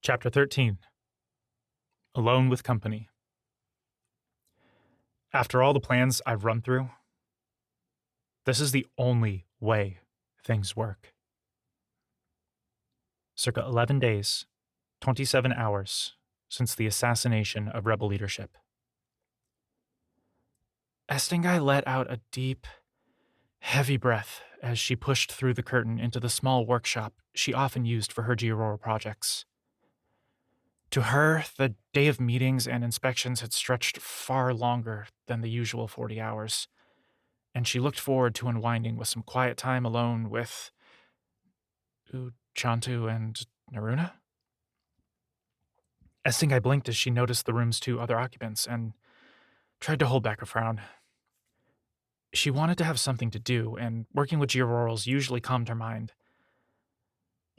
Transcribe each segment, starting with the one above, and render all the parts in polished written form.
Chapter 13. Alone with Company. After all the plans I've run through, this is the only way things work. Circa 11 days, 27 hours since the assassination of rebel leadership. Estingai let out a deep, heavy breath as she pushed through the curtain into the small workshop she often used for her Giaurora projects. To her, the day of meetings and inspections had stretched far longer than the usual 40 hours, and she looked forward to unwinding with some quiet time alone with Uchantu and Naruna. Estingai blinked as she noticed the room's two other occupants and tried to hold back a frown. She wanted to have something to do, and working with Giaurorals usually calmed her mind.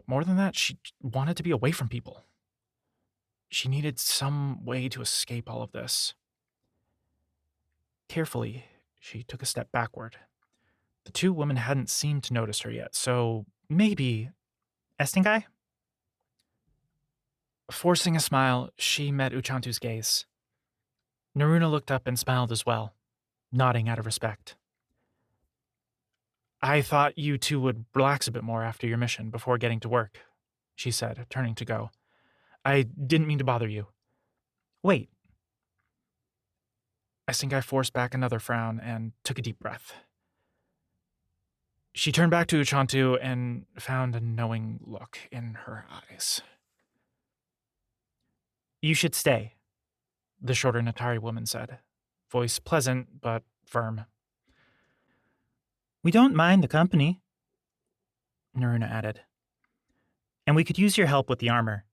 More than that, she wanted to be away from people. She needed some way to escape all of this. Carefully, she took a step backward. The two women hadn't seemed to notice her yet, so maybe... Estingai? Forcing a smile, she met Uchantu's gaze. Naruna looked up and smiled as well, nodding out of respect. I thought you two would relax a bit more after your mission before getting to work, she said, turning to go. I didn't mean to bother you. Wait. Estingai forced back another frown and took a deep breath. She turned back to Uchantu and found a knowing look in her eyes. You should stay, the shorter Natari woman said, voice pleasant but firm. We don't mind the company, Naruna added. And we could use your help with the armor.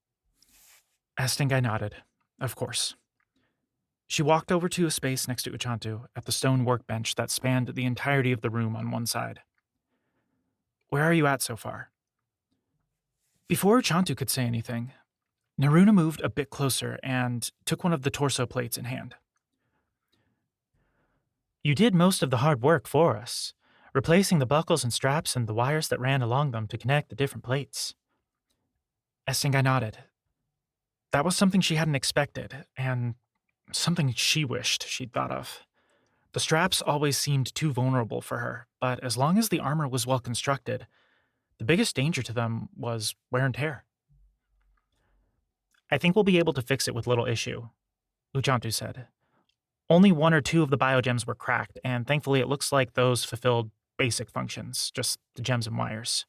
Estingai nodded. Of course. She walked over to a space next to Uchantu at the stone workbench that spanned the entirety of the room on one side. Where are you at so far? Before Uchantu could say anything, Naruna moved a bit closer and took one of the torso plates in hand. You did most of the hard work for us, replacing the buckles and straps and the wires that ran along them to connect the different plates. Estingai nodded. That was something she hadn't expected, and something she wished she'd thought of. The straps always seemed too vulnerable for her, but as long as the armor was well constructed, the biggest danger to them was wear and tear. I think we'll be able to fix it with little issue, Uchantu said. Only one or two of the biogems were cracked, and thankfully it looks like those fulfilled basic functions, just the gems and wires.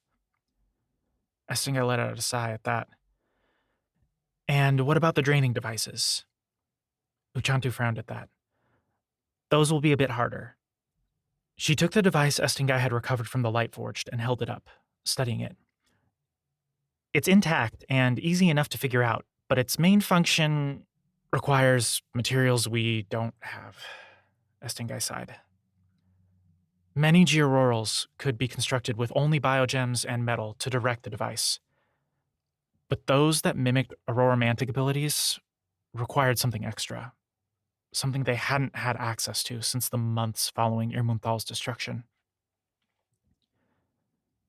Estingai let out a sigh at that. And what about the draining devices? Uchantu frowned at that. Those will be a bit harder. She took the device Estingai had recovered from the Lightforged and held it up, studying it. It's intact and easy enough to figure out, but its main function requires materials we don't have, Estingai sighed. Many Giaurorals could be constructed with only biogems and metal to direct the device. But those that mimicked auroramantic abilities required something extra. Something they hadn't had access to since the months following Irmunthal's destruction.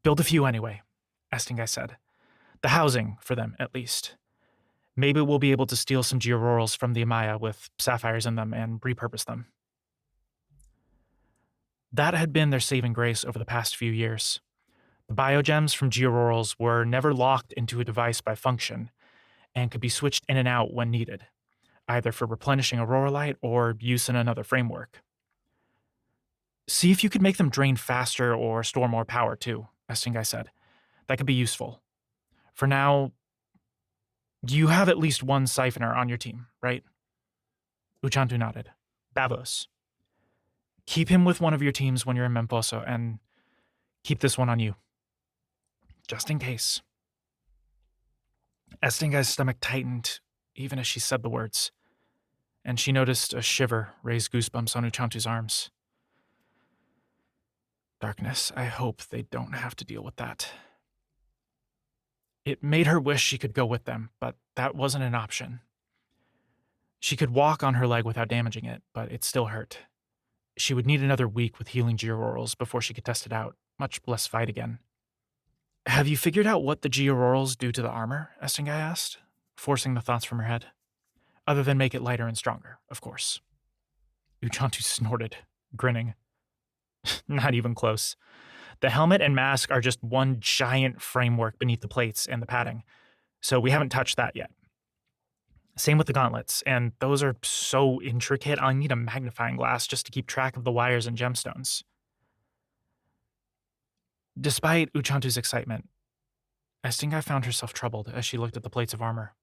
Build a few anyway, Estingai said. The housing, for them, at least. Maybe we'll be able to steal some Giaurorals from the Amaya with sapphires in them and repurpose them. That had been their saving grace over the past few years. The biogems from Giaurorals were never locked into a device by function, and could be switched in and out when needed, either for replenishing Aurora Light or use in another framework. See if you could make them drain faster or store more power, too, Estingai said. That could be useful. For now, you have at least one siphoner on your team, right? Uchantu nodded. Bavos. Keep him with one of your teams when you're in Memposo, and keep this one on you. Just in case. Estingai's stomach tightened, even as she said the words, and she noticed a shiver raise goosebumps on Uchantu's arms. Darkness, I hope they don't have to deal with that. It made her wish she could go with them, but that wasn't an option. She could walk on her leg without damaging it, but it still hurt. She would need another week with healing Giaurorals before she could test it out, much less fight again. Have you figured out what the Giaurorals do to the armor? Estingai asked, forcing the thoughts from her head. Other than make it lighter and stronger, of course. Uchantu snorted, grinning. Not even close. The helmet and mask are just one giant framework beneath the plates and the padding, so we haven't touched that yet. Same with the gauntlets, and those are so intricate, I'll need a magnifying glass just to keep track of the wires and gemstones. Despite Uchantu's excitement, Estingai found herself troubled as she looked at the plates of armor.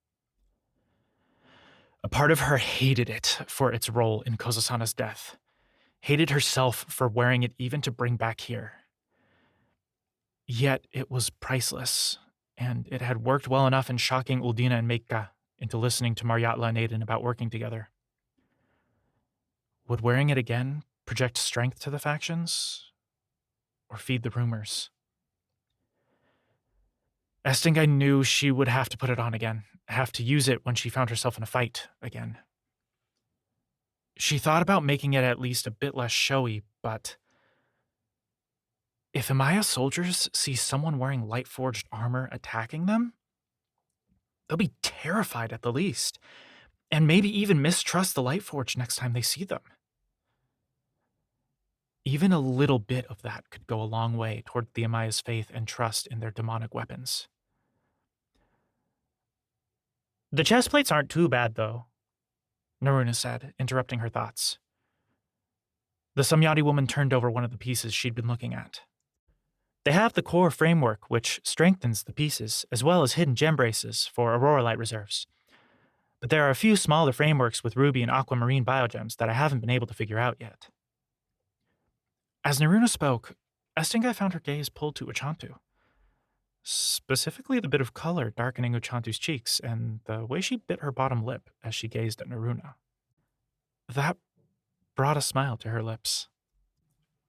A part of her hated it for its role in Kozasana's death, hated herself for wearing it even to bring back here. Yet it was priceless, and it had worked well enough in shocking Uldina and Meika into listening to Maryatla and Aiden about working together. Would wearing it again project strength to the factions? Or feed the rumors? Estingai knew she would have to put it on again, have to use it when she found herself in a fight again. She thought about making it at least a bit less showy, but if Amaya soldiers see someone wearing Lightforged armor attacking them, they'll be terrified at the least, and maybe even mistrust the Lightforged next time they see them. Even a little bit of that could go a long way toward the Amaya's faith and trust in their demonic weapons. The chest plates aren't too bad, though, Naruna said, interrupting her thoughts. The Samyati woman turned over one of the pieces she'd been looking at. They have the core framework, which strengthens the pieces, as well as hidden gem braces for Aurora Light reserves. But there are a few smaller frameworks with ruby and aquamarine biogems that I haven't been able to figure out yet. As Naruna spoke, Estingai found her gaze pulled to Uchantu. Specifically the bit of color darkening Uchantu's cheeks and the way she bit her bottom lip as she gazed at Naruna. That brought a smile to her lips.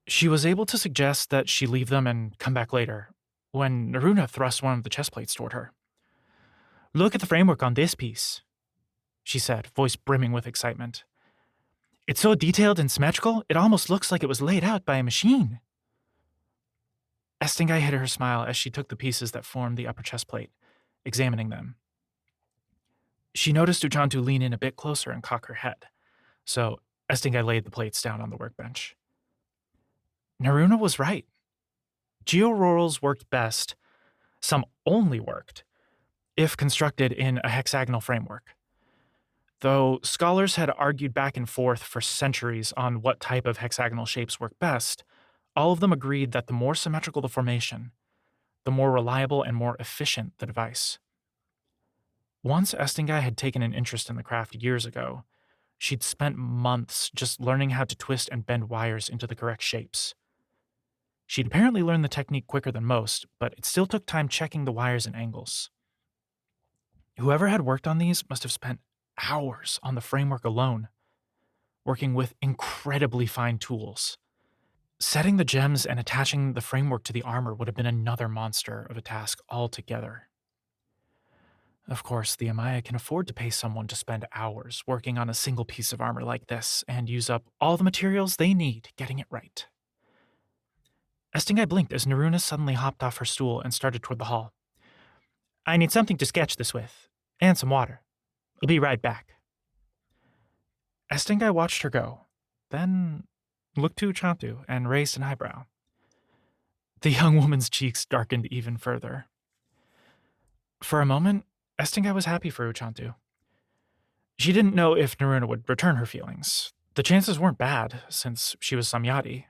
She was able to suggest that she leave them and come back later, when Naruna thrust one of the chest plates toward her. "Look at the framework on this piece," she said, voice brimming with excitement. "It's so detailed and symmetrical, it almost looks like it was laid out by a machine." Estingai hid her smile as she took the pieces that formed the upper chest plate, examining them. She noticed Uchantu lean in a bit closer and cock her head, so Estingai laid the plates down on the workbench. Naruna was right. Geororals worked best, some only worked, if constructed in a hexagonal framework. Though scholars had argued back and forth for centuries on what type of hexagonal shapes work best, all of them agreed that the more symmetrical the formation, the more reliable and more efficient the device. Once Estingai had taken an interest in the craft years ago, she'd spent months just learning how to twist and bend wires into the correct shapes. She'd apparently learned the technique quicker than most, but it still took time checking the wires and angles. Whoever had worked on these must have spent hours on the framework alone, working with incredibly fine tools. Setting the gems and attaching the framework to the armor would have been another monster of a task altogether. Of course, the Amaya can afford to pay someone to spend hours working on a single piece of armor like this and use up all the materials they need getting it right. Estingai blinked as Naruna suddenly hopped off her stool and started toward the hall. "I need something to sketch this with, and some water. I'll be right back." Estingai watched her go, then looked to Uchantu and raised an eyebrow. The young woman's cheeks darkened even further. For a moment, Estingai was happy for Uchantu. She didn't know if Naruna would return her feelings. The chances weren't bad, since she was Samyati.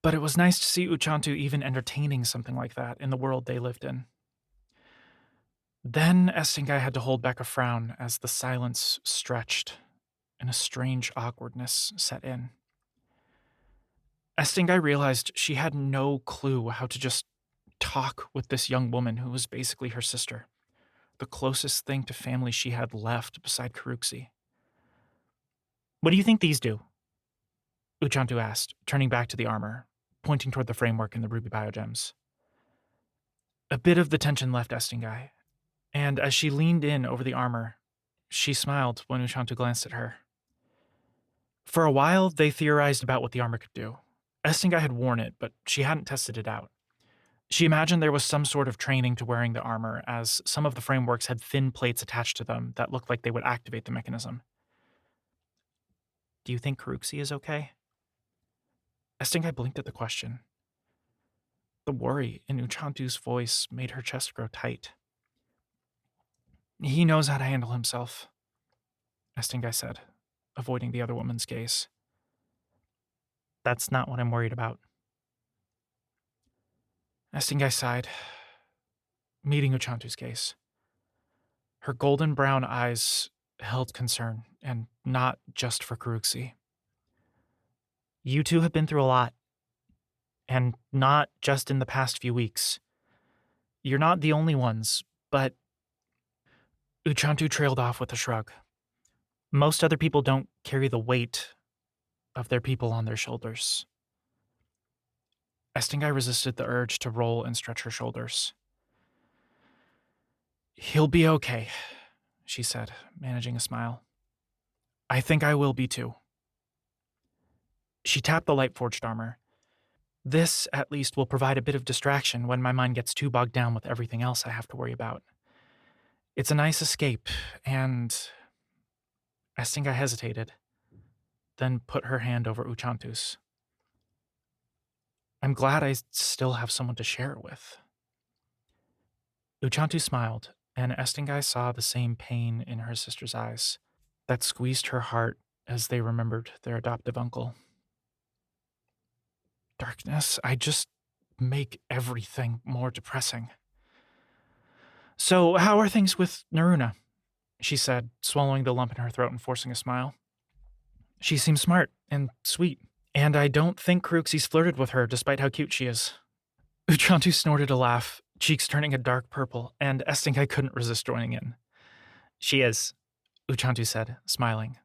But it was nice to see Uchantu even entertaining something like that in the world they lived in. Then Estingai had to hold back a frown as the silence stretched and a strange awkwardness set in. Estingai realized she had no clue how to just talk with this young woman who was basically her sister, the closest thing to family she had left beside Karuxi. "What do you think these do?" Uchantu asked, turning back to the armor, pointing toward the framework and the ruby biogems. A bit of the tension left Estingai, and as she leaned in over the armor, she smiled when Uchantu glanced at her. For a while, they theorized about what the armor could do. Estingai had worn it, but she hadn't tested it out. She imagined there was some sort of training to wearing the armor, as some of the frameworks had thin plates attached to them that looked like they would activate the mechanism. Do you think Karuxi is okay? Estingai blinked at the question. The worry in Uchantu's voice made her chest grow tight. He knows how to handle himself, Estingai said, avoiding the other woman's gaze. That's not what I'm worried about. Estingai sighed, meeting Uchantu's gaze. Her golden brown eyes held concern, and not just for Karuxi. You two have been through a lot, and not just in the past few weeks. You're not the only ones, but Uchantu trailed off with a shrug. Most other people don't carry the weight of their people on their shoulders. Estingai resisted the urge to roll and stretch her shoulders. He'll be okay, she said, managing a smile. I think I will be too. She tapped the Lightforged armor. This, at least, will provide a bit of distraction when my mind gets too bogged down with everything else I have to worry about. It's a nice escape, and Estingai hesitated, then put her hand over Uchantu's. I'm glad I still have someone to share it with. Uchantu smiled, and Estingai saw the same pain in her sister's eyes that squeezed her heart as they remembered their adoptive uncle. Darkness, I just make everything more depressing. So, how are things with Naruna? She said, swallowing the lump in her throat and forcing a smile. She seems smart and sweet, and I don't think Karuxi's flirted with her despite how cute she is. Uchantu snorted a laugh, cheeks turning a dark purple, and Estingai couldn't resist joining in. She is, Uchantu said, smiling.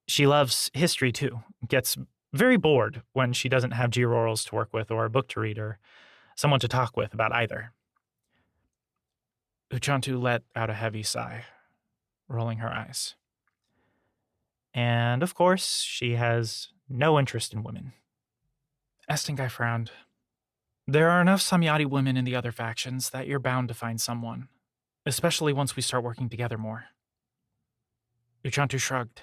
She loves history too, gets very bored when she doesn't have Giororals to work with or a book to read or someone to talk with about either. Uchantu let out a heavy sigh, rolling her eyes. And, of course, she has no interest in women. Estingai frowned. There are enough Samyati women in the other factions that you're bound to find someone, especially once we start working together more. Uchantu shrugged.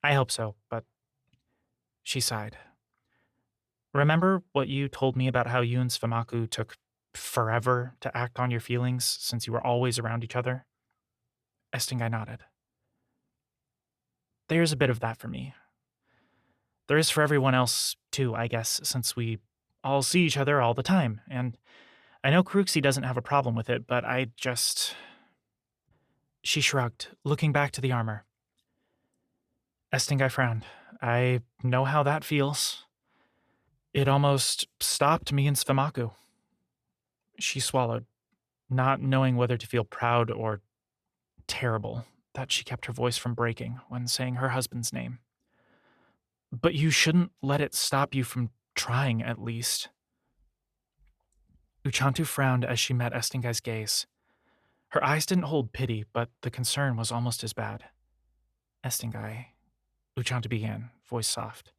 I hope so, but she sighed. Remember what you told me about how you and Svamaku took forever to act on your feelings since you were always around each other? Estingai nodded. There's a bit of that for me. There is for everyone else, too, I guess, since we all see each other all the time, and I know Karuxi doesn't have a problem with it, but I just... She shrugged, looking back to the armor. Estingai frowned. I know how that feels. It almost stopped me and Svamaku. She swallowed, not knowing whether to feel proud or terrible that she kept her voice from breaking when saying her husband's name. But you shouldn't let it stop you from trying, at least. Uchantu frowned as she met Estingai's gaze. Her eyes didn't hold pity, but the concern was almost as bad. Estingai, Uchantu began, voice soft.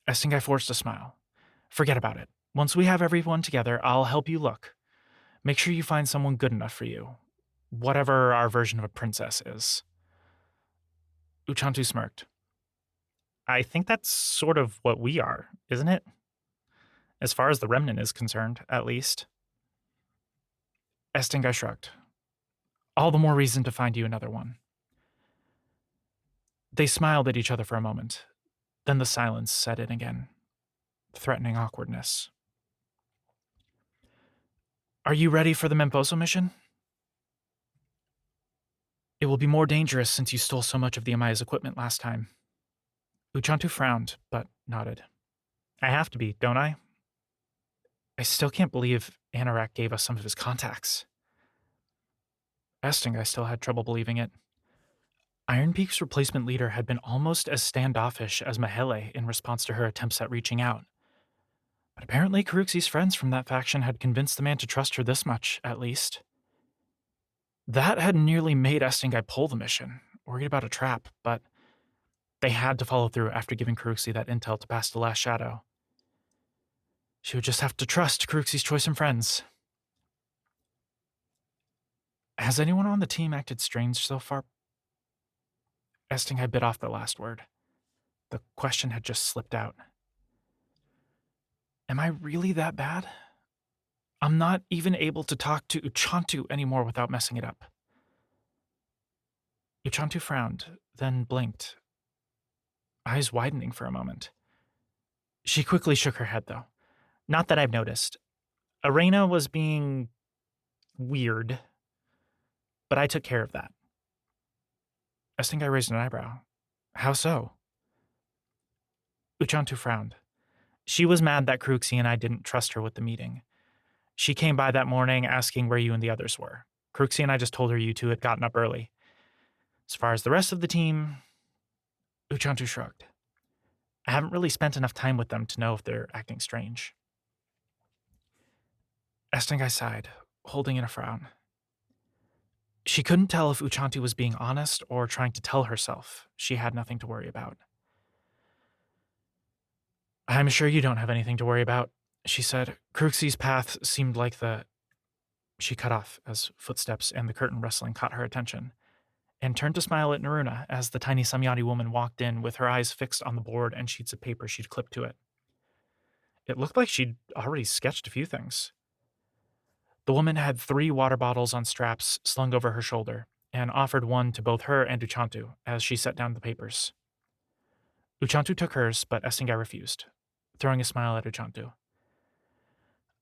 Estingai forced a smile. Forget about it. Once we have everyone together, I'll help you look. Make sure you find someone good enough for you. Whatever our version of a princess is. Uchantu smirked. I think that's sort of what we are, isn't it? As far as the Remnant is concerned, at least. Estingai shrugged. All the more reason to find you another one. They smiled at each other for a moment. Then the silence set in again, threatening awkwardness. Are you ready for the Memposo mission? It will be more dangerous since you stole so much of the Amaya's equipment last time. Uchantu frowned, but nodded. I have to be, don't I? I still can't believe Anorak gave us some of his contacts. Estingai still had trouble believing it. Iron Peak's replacement leader had been almost as standoffish as Mahele in response to her attempts at reaching out. But apparently Karuxi's friends from that faction had convinced the man to trust her this much, at least. That had nearly made Estingai pull the mission, worried about a trap, but they had to follow through after giving Karuxi that intel to pass the last shadow. She would just have to trust Kruxi's choice and friends. Has anyone on the team acted strange so far? Estingai bit off the last word. The question had just slipped out. Am I really that bad? I'm not even able to talk to Uchantu anymore without messing it up. Uchantu frowned, then blinked, eyes widening for a moment. She quickly shook her head, though. Not that I've noticed. Arena was being weird, but I took care of that. Estingai raised an eyebrow. How so? Uchantu frowned. She was mad that Kruxi and I didn't trust her with the meeting. She came by that morning asking where you and the others were. Kruxi and I just told her you two had gotten up early. As far as the rest of the team, Uchantu shrugged. I haven't really spent enough time with them to know if they're acting strange. Estingai sighed, holding in a frown. She couldn't tell if Uchantu was being honest or trying to tell herself she had nothing to worry about. I'm sure you don't have anything to worry about, she said. Kruxi's path seemed like the... She cut off as footsteps and the curtain rustling caught her attention, and turned to smile at Naruna as the tiny Samyati woman walked in with her eyes fixed on the board and sheets of paper she'd clipped to it. It looked like she'd already sketched a few things. The woman had 3 water bottles on straps slung over her shoulder, and offered one to both her and Uchantu as she set down the papers. Uchantu took hers, but Estingai refused, throwing a smile at Uchantu.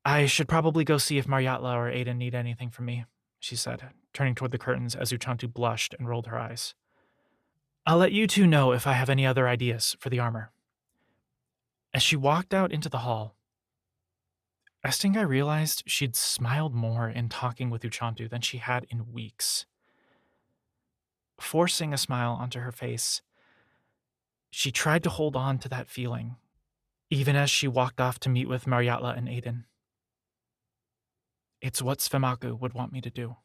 I should probably go see if Maryatla or Aiden need anything from me, she said, turning toward the curtains as Uchantu blushed and rolled her eyes. I'll let you two know if I have any other ideas for the armor. As she walked out into the hall, Estingai realized she'd smiled more in talking with Uchantu than she had in weeks. Forcing a smile onto her face, she tried to hold on to that feeling, even as she walked off to meet with Maryatla and Aiden. It's what Svemaku would want me to do.